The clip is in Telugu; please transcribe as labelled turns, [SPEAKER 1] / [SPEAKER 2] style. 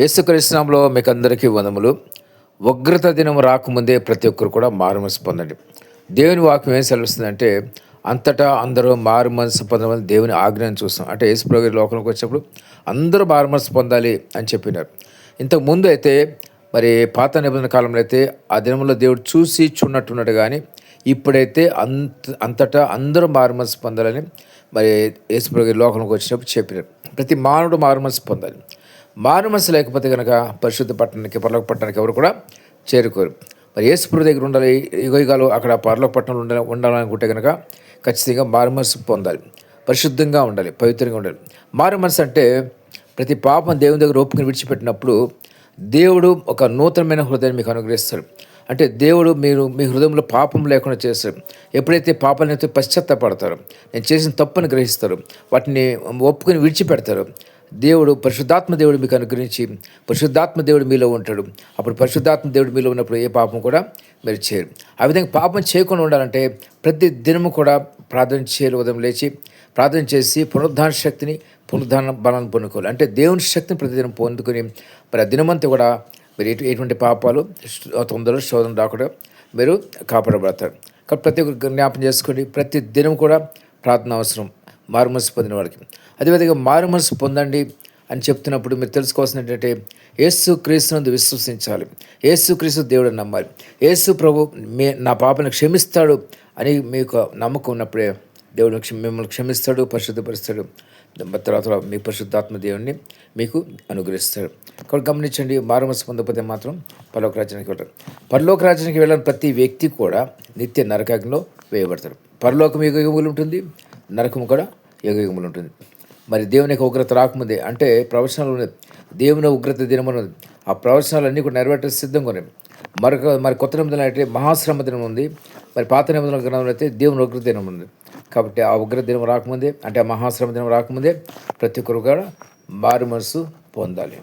[SPEAKER 1] యేసుక్రీస్తు నామములో మీకు అందరికీ వందములు. ఉగ్రత దినం రాకముందే ప్రతి ఒక్కరు కూడా మారుమనసు పొందండి. దేవుని వాక్యం ఏం సెలవిస్తుందంటే, అంతటా అందరూ మారుమనసు పొందమని దేవుని ఆజ్ఞను చూస్తాం. అంటే యేసుప్రభు గారు లోకంలోకి వచ్చినప్పుడు అందరూ మారుమనసు పొందాలి అని చెప్పినారు. ఇంతకు ముందు అయితే మరి పాత నిబంధన కాలంలో అయితే ఆ దినంలో దేవుడు చూసి చూడనట్టున్నాడు. కానీ ఇప్పుడైతే అంతటా అందరూ మారుమనసు పొందాలని మరి యేసుప్రభు గారు లోకంలోకి వచ్చినప్పుడు చెప్పినారు. ప్రతి మానవుడు మారుమనసు పొందాలి. మారుమనసు లేకపోతే కనుక పరిశుద్ధ పట్టణానికి పరలోక పట్టణానికి ఎవరు కూడా చేరుకోరు. మరి యేసుప్రభు దగ్గర ఉండాలి, యుగయుగాలు అక్కడ పరలోక పట్టణంలో ఉండాలనుకుంటే కనుక ఖచ్చితంగా మారుమనసు పొందాలి, పరిశుద్ధంగా ఉండాలి, పవిత్రంగా ఉండాలి. మారుమనసు అంటే ప్రతి పాపం దేవుని దగ్గర ఒప్పుకుని విడిచిపెట్టినప్పుడు దేవుడు ఒక నూతనమైన హృదయాన్ని మీకు అనుగ్రహిస్తాడు. అంటే దేవుడు మీ హృదయంలో పాపం లేకుండా చేస్తాడు. ఎప్పుడైతే పాపాలనైతే పశ్చాత్తాపడతారో, నేను చేసిన తప్పుని గ్రహిస్తారు, వాటిని ఒప్పుకొని విడిచిపెడతారు, దేవుడు పరిశుద్ధాత్మ దేవుడు మీకు అనుగ్రహించి పరిశుద్ధాత్మ దేవుడు మీలో ఉంటాడు. అప్పుడు పరిశుద్ధాత్మ దేవుడు మీలో ఉన్నప్పుడు ఏ పాపం కూడా మీరు చేయరు. ఆ విధంగా పాపం చేయకుండా ఉండాలంటే ప్రతి దినము కూడా ప్రార్థన చేయాలి. ఉదయం లేచి ప్రార్థన చేసి పునరుద్ధాన శక్తిని, పునరుద్ధాన బలాన్ని పొందుకోవాలి. అంటే దేవుని శక్తిని ప్రతిదినం పొందుకొని మరి ఆ దినమంతా కూడా మీరు ఎటువంటి పాపాలు తొందరలో శోధన రాకుండా మీరు కాపాడబడతారు. కాబట్టి ప్రతి ఒక్కరు జ్ఞాపం చేసుకోండి, ప్రతి దినం కూడా ప్రార్థన అవసరం మారుమనసు పొందిన వాడికి. అదేవిధంగా మారుమనసు పొందండి అని చెప్తున్నప్పుడు మీరు తెలుసుకోవాల్సిన ఏంటంటే, యేసు క్రీస్తునందు విశ్వసించాలి, యేసు క్రీస్తు దేవుడు నమ్మాలి, యేసు ప్రభు నా పాపను క్షమిస్తాడు అని మీకు నమ్మకం ఉన్నప్పుడే దేవుడు మిమ్మల్ని క్షమిస్తాడు, పరిశుద్ధపరుస్తాడు. తర్వాత మీ పరిశుద్ధాత్మ దేవుడిని మీకు అనుగ్రహిస్తాడు. కాబట్టి గమనించండి, మారుమనసు పొందకపోతే మాత్రం పరలోక రాజ్యానికి వెళ్ళరు. పరలోక రాజ్యానికి వెళ్ళని ప్రతి వ్యక్తి కూడా నిత్య నరకాగ్నిలో వేయబడతాడు. పరలోకం యుగయుగములు ఉంటుంది, నరకం కూడా యుగయుగములు ఉంటుంది. మరి దేవుని యొక్క ఉగ్రత రాకముందే అంటే ప్రవచనాలు ఉన్నది, దేవుని ఉగ్రత దినం ఉన్నది. ఆ ప్రవచనాలన్నీ కూడా నెరవేర్చే సిద్ధంగా ఉన్నాయి. మరి కొత్త నిబంధనలు అయితే మహాశ్రమ దినం ఉంది. మరి పాత నిబంధనల గ్రంథంలో అయితే దేవుని ఉగ్రత దినం ఉంది. కాబట్టి ఆ ఉగ్రత దినం రాకముందే, అంటే ఆ మహాశ్రమ దినం రాకముందే ప్రతి ఒక్కరు కూడా మారుమనసు పొందాలి.